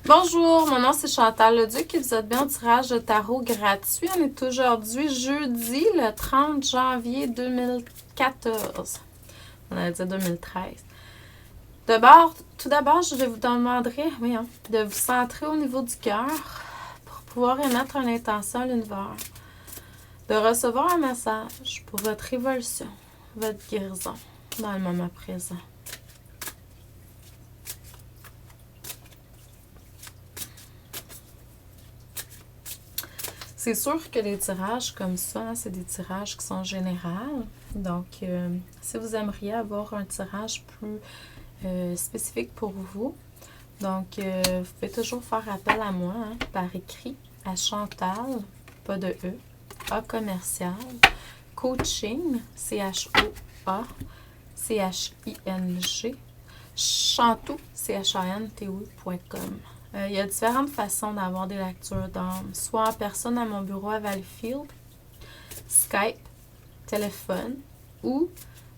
Bonjour, mon nom c'est Chantal Leduc et vous êtes bien au tirage de tarot gratuit. On est aujourd'hui jeudi le 30 janvier 2014. On allait dire 2013. Tout d'abord, je vous demanderai de vous centrer au niveau du cœur pour pouvoir émettre une intention à l'univers. De recevoir un message pour votre évolution, votre guérison dans le moment présent. C'est sûr que les tirages comme ça, c'est des tirages qui sont généraux. Donc, si vous aimeriez avoir un tirage plus spécifique pour vous, donc vous pouvez toujours faire appel à moi par écrit à Chantal, pas de E, A commercial, coaching, C-H-O-A, C-H-I-N-G, chantou, C-H-A-N-T-O.com. Il y a différentes façons d'avoir des lectures d'âme, soit en personne à mon bureau à Valleyfield, Skype, téléphone, ou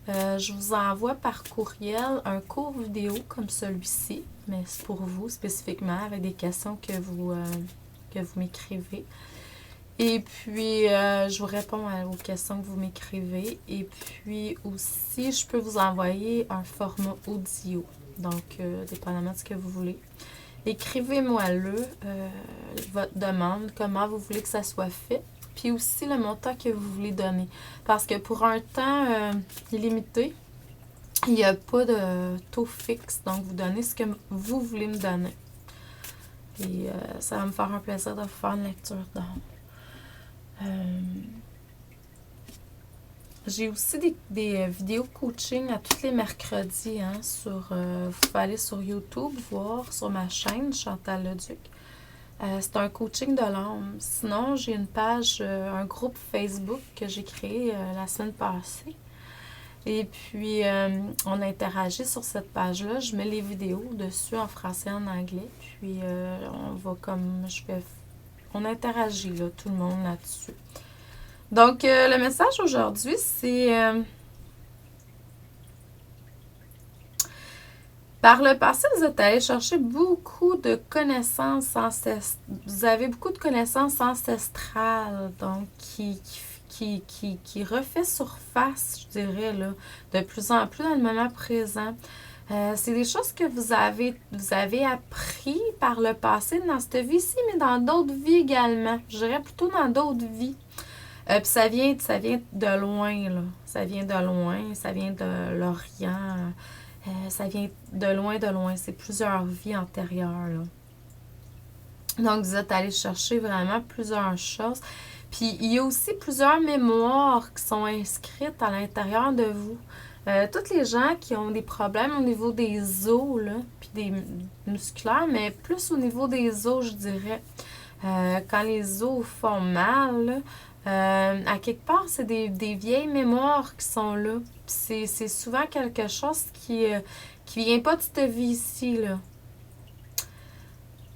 je vous envoie par courriel un court vidéo comme celui-ci, mais c'est pour vous spécifiquement, avec des questions que vous m'écrivez. Et puis, je vous réponds aux questions que vous m'écrivez. Et puis aussi, je peux vous envoyer un format audio, donc dépendamment de ce que vous voulez. Écrivez-moi-le, votre demande, comment vous voulez que ça soit fait, puis aussi le montant que vous voulez donner. Parce que pour un temps limité, il n'y a pas de taux fixe, donc vous donnez ce que vous voulez me donner. Et ça va me faire un plaisir de vous faire une lecture d'âme. J'ai aussi des vidéos coaching à tous les mercredis. Vous pouvez aller sur YouTube, voir sur ma chaîne Chantal Leduc. C'est un coaching de l'âme. Sinon, j'ai une page, un groupe Facebook que j'ai créé la semaine passée. Et puis, on interagit sur cette page-là. Je mets les vidéos dessus en français et en anglais. Puis, on interagit, là, tout le monde là-dessus. Donc, le message aujourd'hui, c'est... par le passé, vous êtes allé chercher beaucoup de connaissances ancestrales. Vous avez beaucoup de connaissances ancestrales, donc qui refait surface, je dirais, là, de plus en plus dans le moment présent. C'est des choses que vous avez appris par le passé dans cette vie-ci, mais dans d'autres vies également. Je dirais plutôt dans d'autres vies. Puis ça vient de loin, là. Ça vient de loin, ça vient de l'Orient. Ça vient de loin. C'est plusieurs vies antérieures, là. Donc, vous êtes allé chercher vraiment plusieurs choses. Puis, il y a aussi plusieurs mémoires qui sont inscrites à l'intérieur de vous. Toutes les gens qui ont des problèmes au niveau des os, là, puis des musculaires, mais plus au niveau des os, je dirais. Quand les os font mal, là, à quelque part, c'est des vieilles mémoires qui sont là. C'est souvent quelque chose qui vient pas de cette vie-ci, là.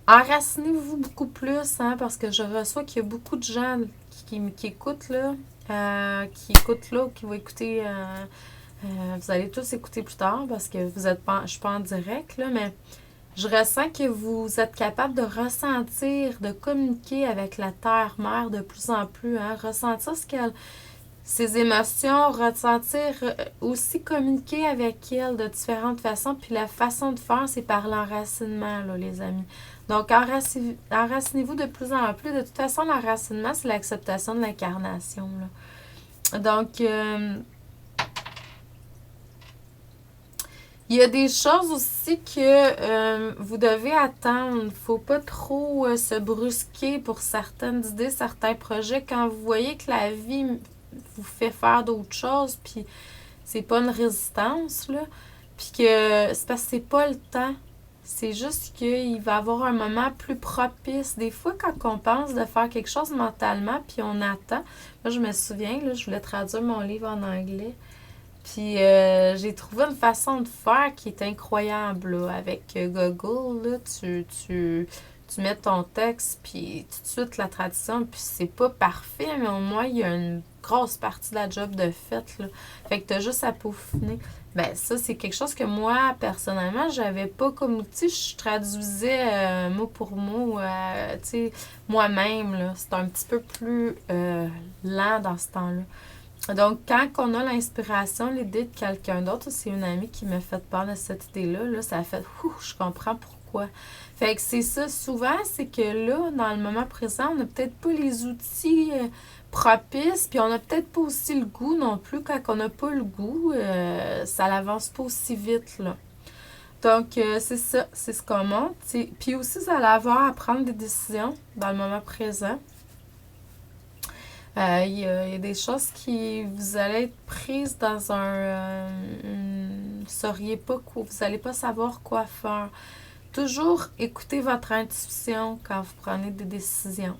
Enracinez-vous beaucoup plus, parce que je reçois qu'il y a beaucoup de gens qui écoutent, là, ou qui vont écouter. Vous allez tous écouter plus tard parce que je suis pas en direct, là, mais je ressens que vous êtes capable de ressentir, de communiquer avec la Terre-Mère de plus en plus. Ressentir ses émotions, ressentir aussi communiquer avec elle de différentes façons. Puis la façon de faire, c'est par l'enracinement, là, les amis. Donc, enracinez-vous de plus en plus. De toute façon, l'enracinement, c'est l'acceptation de l'incarnation, là. Donc, il y a des choses aussi que vous devez attendre. Il ne faut pas trop se brusquer pour certaines idées, certains projets. Quand vous voyez que la vie vous fait faire d'autres choses, puis c'est pas une résistance, là, puis que c'est parce que c'est pas le temps. C'est juste qu'il va y avoir un moment plus propice. Des fois, quand on pense de faire quelque chose mentalement, puis on attend. Moi, je me souviens, là, je voulais traduire mon livre en anglais. Puis j'ai trouvé une façon de faire qui est incroyable, là, avec Google. Là, tu mets ton texte, puis tout de suite la tradition, puis c'est pas parfait, mais au moins il y a une grosse partie de la job de faite, là. Fait que t'as juste à peaufiner. Ben ça, c'est quelque chose que moi, personnellement, j'avais pas comme outil. Je traduisais mot pour mot, tu sais, moi-même, là. C'est un petit peu plus lent dans ce temps-là. Donc, quand on a l'inspiration, l'idée de quelqu'un d'autre, c'est une amie qui m'a fait part de cette idée-là, là, ça a fait « Ouh, je comprends pourquoi ». Fait que c'est ça, souvent, c'est que là, dans le moment présent, on n'a peut-être pas les outils propices, puis on n'a peut-être pas aussi le goût non plus. Quand on n'a pas le goût, ça n'avance pas aussi vite, là. Donc, c'est ça, c'est ce qu'on montre. Puis aussi, vous allez avoir à prendre des décisions dans le moment présent. Il y a des choses qui vous allez être prises dans vous sauriez pas quoi, vous n'allez pas savoir quoi faire. Toujours écoutez votre intuition quand vous prenez des décisions.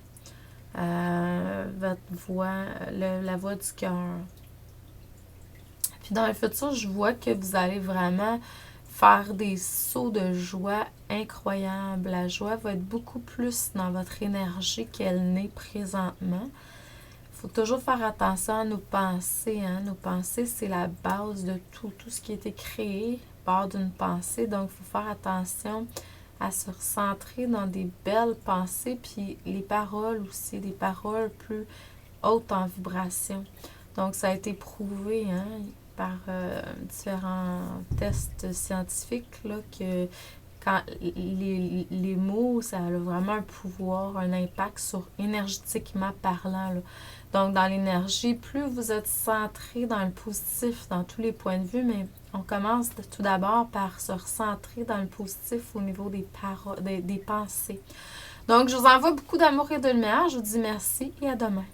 Votre voix, la voix du cœur. Puis dans le futur, je vois que vous allez vraiment faire des sauts de joie incroyables. La joie va être beaucoup plus dans votre énergie qu'elle n'est présentement. Il faut toujours faire attention à nos pensées. Hein? Nos pensées, c'est la base de tout. Tout ce qui a été créé part d'une pensée. Donc, il faut faire attention à se recentrer dans des belles pensées. Puis les paroles aussi, des paroles plus hautes en vibration. Donc, ça a été prouvé par différents tests scientifiques là, que quand les mots, ça a vraiment un pouvoir, un impact sur énergétiquement parlant. Là. Donc, dans l'énergie, plus vous êtes centré dans le positif, dans tous les points de vue, mais on commence tout d'abord par se recentrer dans le positif au niveau des paroles, des pensées. Donc, je vous envoie beaucoup d'amour et de lumière. Je vous dis merci et à demain.